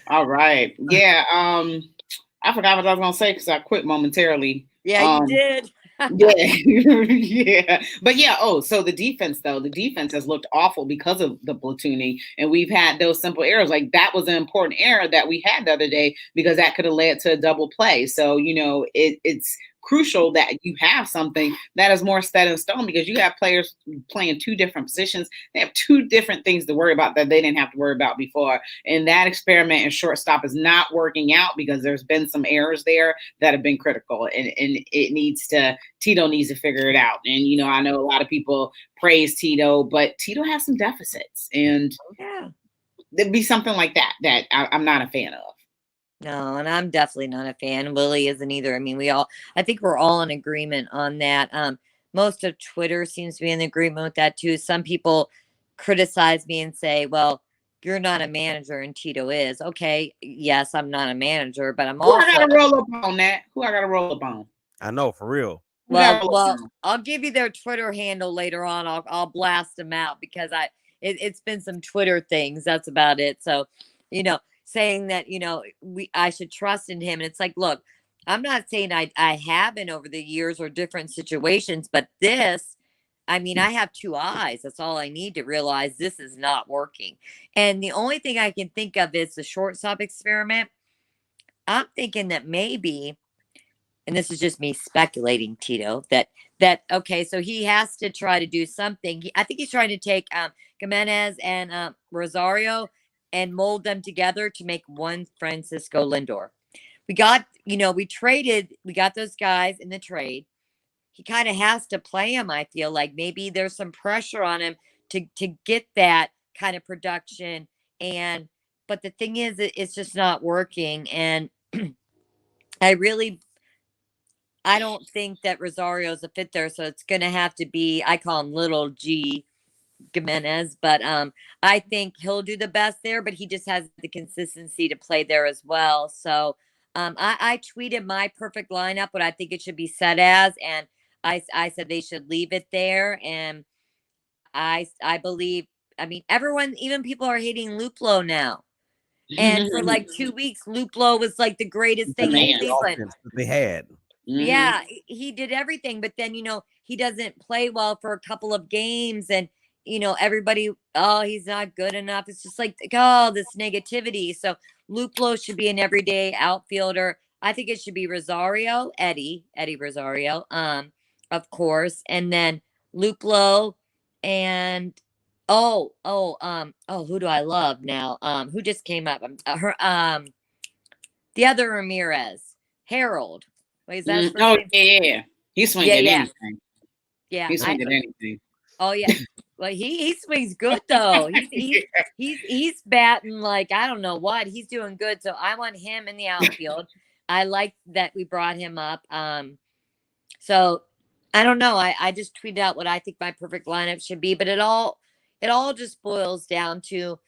All right. Yeah. I forgot what I was gonna say because I quit momentarily. Yeah, you did. Yeah. But yeah, so the defense has looked awful because of the platooning, and we've had those simple errors. Like that was an important error that we had the other day because that could have led to a double play. So, you know, it's crucial that you have something that is more set in stone because you have players playing two different positions. They have two different things to worry about that they didn't have to worry about before. And that experiment in shortstop is not working out because there's been some errors there that have been critical, and Tito needs to figure it out. And, you know, I know a lot of people praise Tito, but Tito has some deficits, and there'd be something like that I'm not a fan of. No, and I'm definitely not a fan. Willie isn't either. I mean, I think we're all in agreement on that. Most of Twitter seems to be in agreement with that too. Some people criticize me and say, well, you're not a manager and Tito is. Okay, yes, I'm not a manager, but I'm also... I got to roll up on that? Who I got to roll up on? I know, for real. Well, I'll give you their Twitter handle later on. I'll blast them out because it's been some Twitter things. That's about it. So, you know, saying that, you know, I should trust in him. And it's like, look, I'm not saying I haven't over the years or different situations, but this, I mean, I have two eyes. That's all I need to realize this is not working. And the only thing I can think of is the shortstop experiment. I'm thinking that maybe and this is just me speculating, Tito, that okay, so he has to try to do something. I think he's trying to take Jimenez and Rosario and mold them together to make one Francisco Lindor. We got, we got those guys in the trade. He kind of has to play him. I feel like maybe there's some pressure on him to get that kind of production. But the thing is, it's just not working. And I don't think that Rosario's a fit there. So it's going to have to be, I call him Little G Jimenez, but I think he'll do the best there, but he just has the consistency to play there as well. So I tweeted my perfect lineup, what I think it should be set as, and I said they should leave it there. And I believe, I mean, everyone, even people are hating Luplo now. And for like 2 weeks, Luplo was like the greatest thing in Cleveland. They had. Yeah, he did everything, but then, he doesn't play well for a couple of games, and, everybody, oh, he's not good enough. It's just like, oh, this negativity. So Luplo should be an everyday outfielder. I think it should be Rosario, Eddie Rosario, of course, and then Luplo and who do I love now? Who just came up? The other Ramirez, Harold. Wait, is that yeah. He swings at anything. Yeah, he swings at anything. Oh yeah, well he swings good though. He's batting like I don't know what he's doing good. So I want him in the outfield. I like that we brought him up. So I don't know. I just tweeted out what I think my perfect lineup should be, but it all just boils down to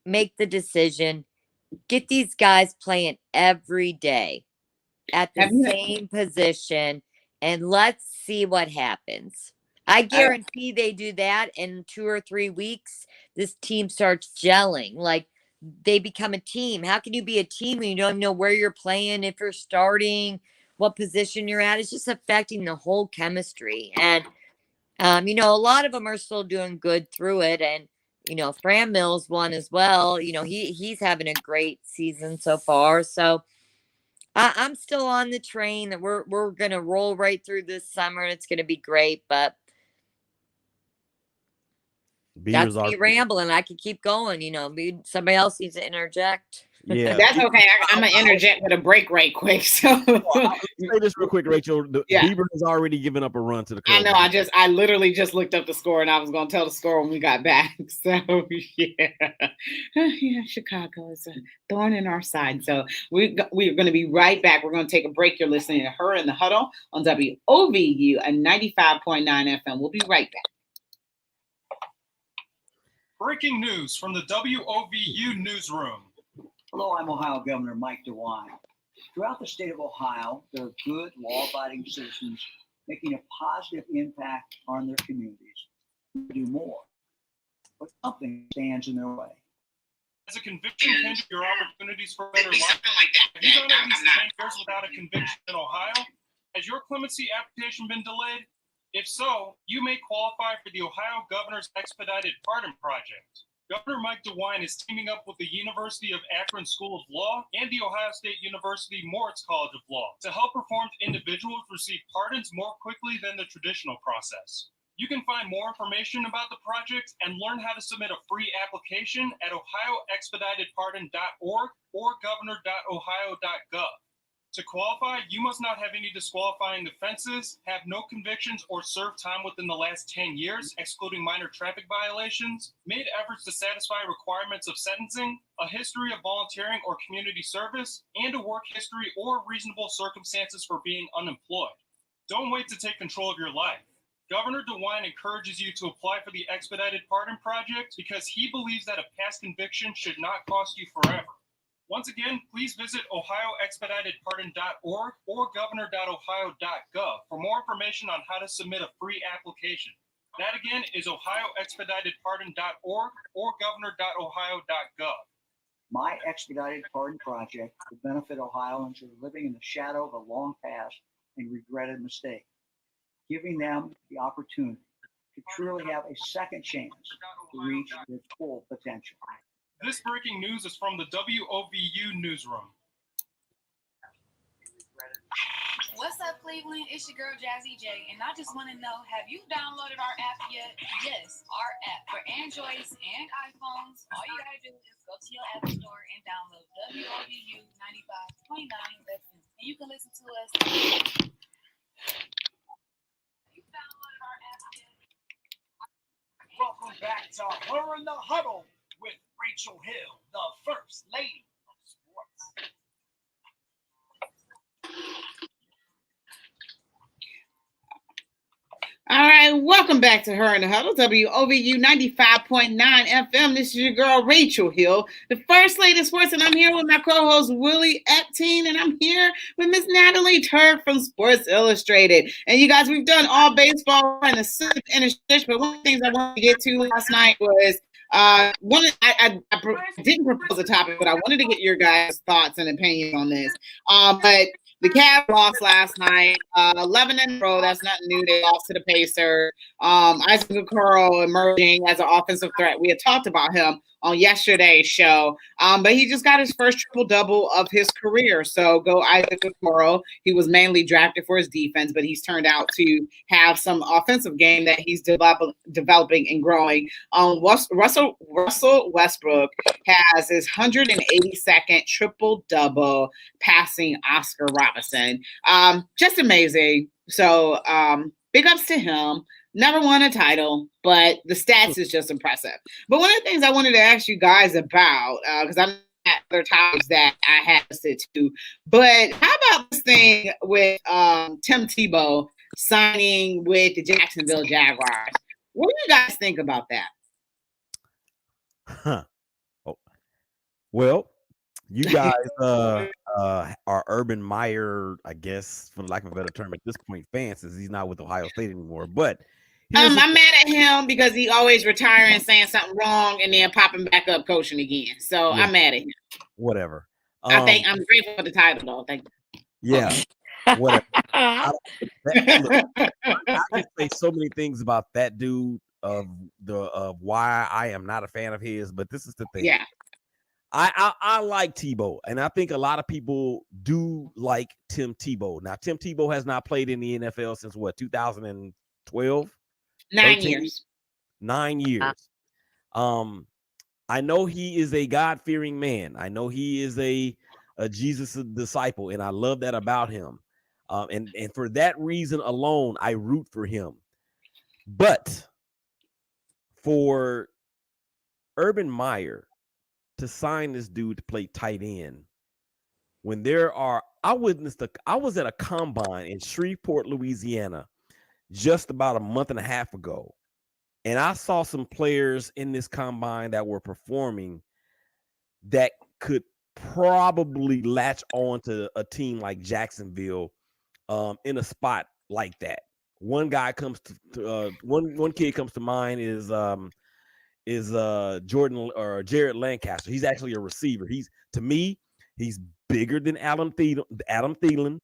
make the decision. Get these guys playing every day at the same position, and let's see what happens. I guarantee they do that in 2 or 3 weeks. This team starts gelling. Like they become a team. How can you be a team when you don't even know where you're playing, if you're starting, what position you're at? It's just affecting the whole chemistry. And, a lot of them are still doing good through it. And, Fran Mills won as well. He's having a great season so far. So I'm still on the train that we're going to roll right through this summer. And it's going to be great. But that's me rambling. I could keep going. Somebody else needs to interject. Yeah, that's okay. I'm gonna interject with a break right quick. So I'll say this real quick, Rachel. Bieber has already given up a run to the Cubs. I know. I literally just looked up the score, and I was gonna tell the score when we got back. So Chicago is a thorn in our side. So we're going to be right back. We're going to take a break. You're listening to Her in the Huddle on WOVU at 95.9 FM. We'll be right back. Breaking news from the WOVU newsroom. Hello, I'm Ohio Governor Mike DeWine. Throughout the state of Ohio, there are good, law-abiding citizens making a positive impact on their communities. To do more, but something stands in their way. Has a conviction hindered your opportunities for better life? Have you gone at least 10 years without a conviction in Ohio? Has your clemency application been delayed? If so, you may qualify for the Ohio Governor's Expedited Pardon Project. Governor Mike DeWine is teaming up with the University of Akron School of Law and the Ohio State University Moritz College of Law to help reformed individuals receive pardons more quickly than the traditional process. You can find more information about the project and learn how to submit a free application at ohioexpeditedpardon.org or governor.ohio.gov. To qualify, you must not have any disqualifying offenses, have no convictions, or serve time within the last 10 years, excluding minor traffic violations, made efforts to satisfy requirements of sentencing, a history of volunteering or community service, and a work history or reasonable circumstances for being unemployed. Don't wait to take control of your life. Governor DeWine encourages you to apply for the Expedited Pardon Project because he believes that a past conviction should not cost you forever. Once again, please visit ohioexpeditedpardon.org or governor.ohio.gov for more information on how to submit a free application. That again is ohioexpeditedpardon.org or governor.ohio.gov. My Expedited Pardon Project will benefit Ohioans who are living in the shadow of a long past and regretted mistake, giving them the opportunity to truly have a second chance to reach their full potential. This breaking news is from the WOVU newsroom. What's up, Cleveland? It's your girl Jazzy J, and I just want to know, have you downloaded our app yet? Yes, our app for Androids and iPhones. All you gotta do is go to your app store and download WOVU 95.9 FM, and you can listen to us. You downloaded our app yet? Welcome back to Her in the Huddle with Rachel Hill, the First Lady of Sports. All right, welcome back to Her in the Huddle, WOVU 95.9 FM. This is your girl, Rachel Hill, the First Lady of Sports, and I'm here with my co-host, Willie Epteen, and I'm here with Miss Natalie Turk from Sports Illustrated. And you guys, we've done all baseball and a sip and a stitch, but one of the things I wanted to get to last night was I didn't propose a topic, but I wanted to get your guys' thoughts and opinions on this. But the Cavs lost last night, 11 in a row. That's nothing new. They lost to the Pacers. Isaac Okoro emerging as an offensive threat. We had talked about him on yesterday's show, but he just got his first triple-double of his career. So go Isaac Okoro. He was mainly drafted for his defense, but he's turned out to have some offensive game that he's developing and growing. Russell Westbrook has his 182nd triple-double, passing Oscar Robinson. Just amazing. So big ups to him. Never won a title, but the stats is just impressive. But one of the things I wanted to ask you guys about, because I'm at other topics that I have listed too, but how about this thing with Tim Tebow signing with the Jacksonville Jaguars? What do you guys think about that? Oh. Well, you guys are Urban Meyer, I guess, for lack of a better term, at this point, fans, since he's not with Ohio State anymore. But I'm mad at him because he always retiring, saying something wrong, and then popping back up coaching again. So yeah. I'm mad at him. Whatever. I think I'm grateful for the title, though. Thank you. Yeah. Whatever. I can say so many things about that dude of why I am not a fan of his, but this is the thing. Yeah. I like Tebow, and I think a lot of people do like Tim Tebow. Now, Tim Tebow has not played in the NFL since what, 2012? 9 years. 9 years. I know he is a God-fearing man. I know he is a Jesus disciple, and I love that about him. And for that reason alone, I root for him. But for Urban Meyer to sign this dude to play tight end, when I was at a combine in Shreveport, Louisiana, just about a month and a half ago, and I saw some players in this combine that were performing that could probably latch on to a team like Jacksonville in a spot like that. One guy comes to one kid comes to mind is Jordan or Jared Lancaster. He's actually a receiver. To me, he's bigger than Adam Thielen.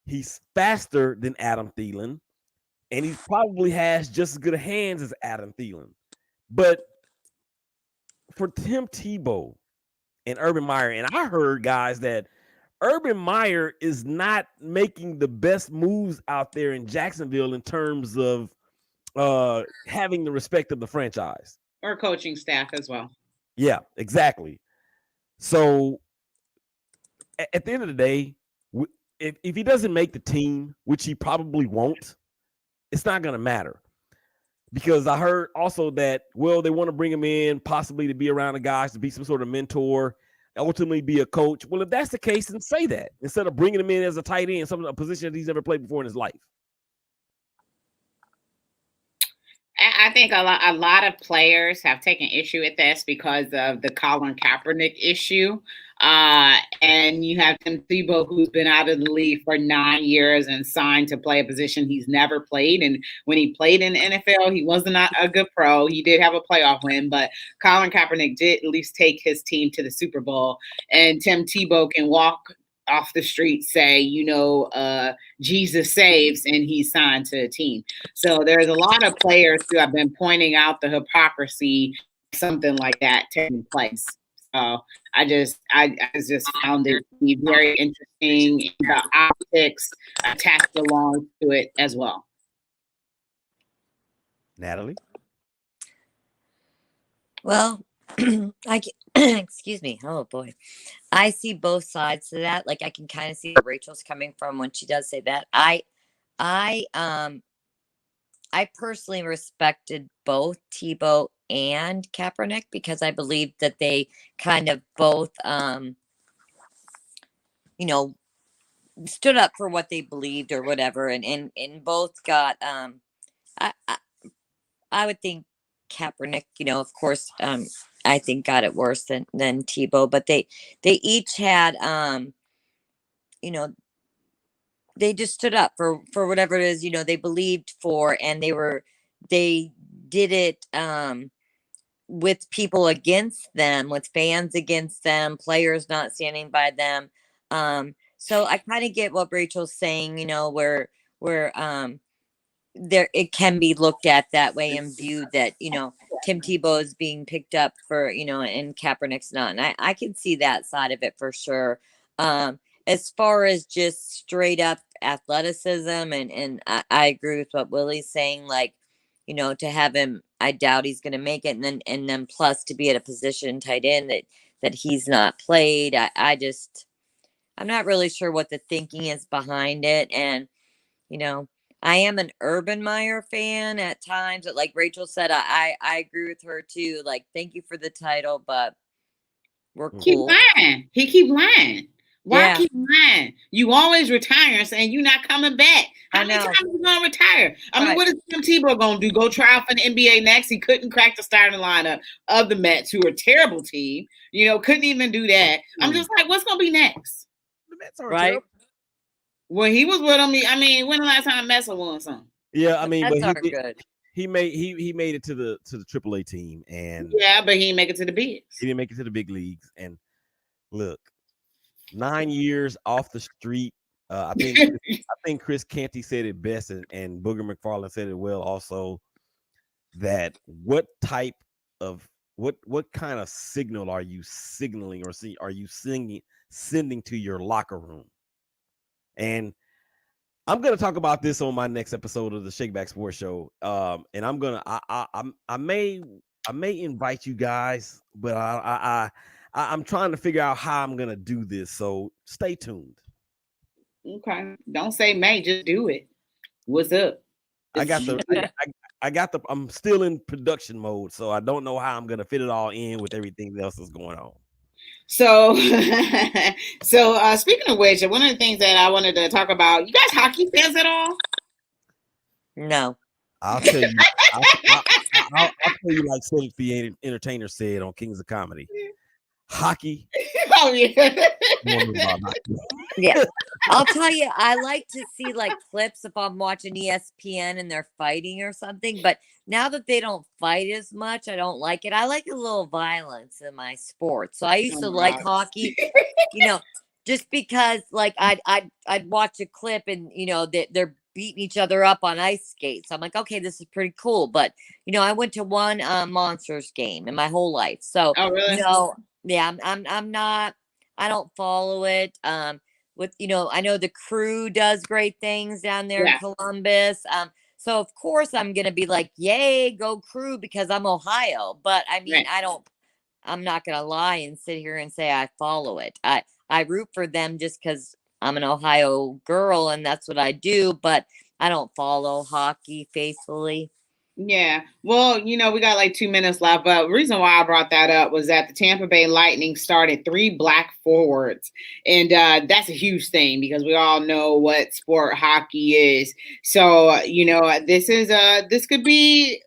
He's faster than Adam Thielen, and he probably has just as good hands as Adam Thielen. But for Tim Tebow and Urban Meyer, and I heard, guys, that Urban Meyer is not making the best moves out there in Jacksonville in terms of having the respect of the franchise. Or coaching staff as well. Yeah, exactly. So at the end of the day, if he doesn't make the team, which he probably won't, it's not going to matter. Because I heard also that, well, they want to bring him in possibly to be around the guys, to be some sort of mentor, ultimately be a coach. Well, if that's the case, then say that instead of bringing him in as a tight end, a position that he's never played before in his life. I think a lot of players have taken issue with this because of the Colin Kaepernick issue. And you have Tim Tebow, who's been out of the league for 9 years and signed to play a position he's never played. And when he played in the NFL, he wasn't a good pro. He did have a playoff win, but Colin Kaepernick did at least take his team to the Super Bowl. And Tim Tebow can walk off the street, say, Jesus saves, and he's signed to a team. So there's a lot of players who have been pointing out the hypocrisy, something like that taking place. I just found it to be very interesting, and the optics attached along to it as well. Natalie? Well, excuse me. Oh boy. I see both sides to that. Like I can kind of see where Rachel's coming from when she does say that. I personally respected both Tebow and Kaepernick because I believed that they kind of both you know, stood up for what they believed or whatever, and both got I, I I would think Kaepernick, of course, I think got it worse than Tebow, but they each had you know, they just stood up for whatever it is, they believed for, and they did it with people against them, with fans against them, players not standing by them. So I kind of get what Rachel's saying, where there it can be looked at that way and viewed that Tim Tebow is being picked up for and Kaepernick's not, and I can see that side of it for sure. As far as just straight up athleticism, and I agree with what Willie's saying, like to have him, I doubt he's going to make it, and then plus to be at a position tight end that he's not played. I'm not really sure what the thinking is behind it, and I am an Urban Meyer fan at times. But like Rachel said, I agree with her too. Like, thank you for the title, but we're cool. Keep lying. He keep lying. Why keep lying? You always retiring, saying you're not coming back. How many times are you gonna retire? I mean, what is Tim Tebow gonna do? Go try out for the NBA next? He couldn't crack the starting lineup of the Mets, who are a terrible team. Couldn't even do that. I'm just like, what's gonna be next? The Mets are terrible. When he was with him, I mean, when the last time Mets won something? Yeah, I mean, but he made it to the AAA team, and but he didn't make it to the bigs. He didn't make it to the big leagues. And look, 9 years off the street. I think Chris Canty said it best, and Booger McFarland said it well also. That what kind of signal are you signaling, or are you sending to your locker room? And I'm gonna talk about this on my next episode of the Shakeback Sports Show. And I'm gonna I may invite you guys, but I'm trying to figure out how I'm gonna do this. So stay tuned. Okay. Don't say may, just do it. What's up? I'm still in production mode, so I don't know how I'm gonna fit it all in with everything else that's going on. So, speaking of which, one of the things that I wanted to talk about, you guys hockey fans at all? No. I'll tell you. I'll tell you like Cedric the Entertainer said on Kings of Comedy. Hockey. Oh yeah. Yeah. I'll tell you, I like to see like clips if I'm watching ESPN and they're fighting or something, but now that they don't fight as much, I don't like it. I like a little violence in my sport. So I used to like hockey, just because like I'd watch a clip and they're beating each other up on ice skates. I'm like, okay, this is pretty cool. But I went to one Monsters game in my whole life. So really? Yeah, I'm not, I don't follow it. With I know the Crew does great things down there in Columbus. So of course I'm gonna be like, yay, go Crew, because I'm Ohio. But I mean, I'm not gonna lie and sit here and say I follow it. I root for them just because I'm an Ohio girl and that's what I do, but I don't follow hockey faithfully. Yeah. Well, we got like 2 minutes left, but the reason why I brought that up was that the Tampa Bay Lightning started 3 black forwards. And that's a huge thing because we all know what sport hockey is. So, this could be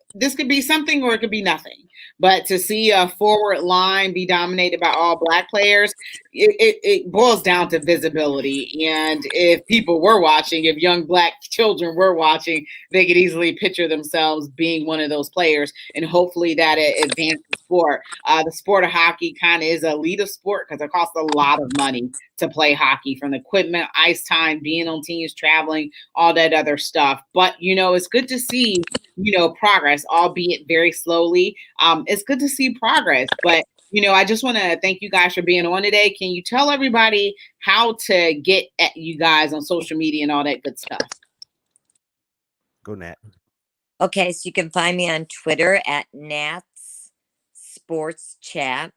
something or it could be nothing. But to see a forward line be dominated by all black players, it boils down to visibility. And if people were watching, if young black children were watching, they could easily picture themselves being one of those players. And hopefully that advances the sport. The sport of hockey kind of is a elite sport because it costs a lot of money to play hockey, from the equipment, ice time, being on teams, traveling, all that other stuff. But, it's good to see, progress, albeit very slowly. It's good to see progress, but I just want to thank you guys for being on today. Can you tell everybody how to get at you guys on social media and all that good stuff? Go, Nat. Okay, so you can find me on Twitter at Nats Sports Chat,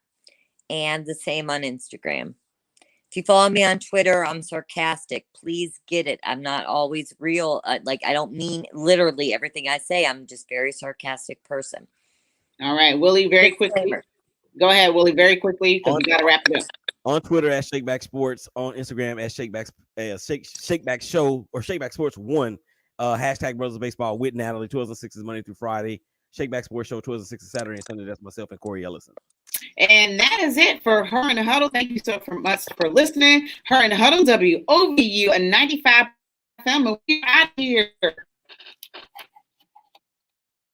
and the same on Instagram. If you follow me on Twitter, I'm sarcastic. Please get it. I'm not always real. I don't mean literally everything I say. I'm just very sarcastic person. All right, Willie, very quickly. Go ahead, Willie, very quickly, because we got to wrap it up. On Twitter at Shakeback Sports, on Instagram at Shakeback Show or Shakeback Sports 1. Hashtag Brothers of Baseball with Natalie, 12s and 6s Monday through Friday. Shakeback Sports Show, 12s and 6s Saturday and Sunday. That's myself and Corey Ellison. And that is it for Her in the Huddle. Thank you so much for listening. Her in the Huddle, WOVU, a 95 FM. We're out here.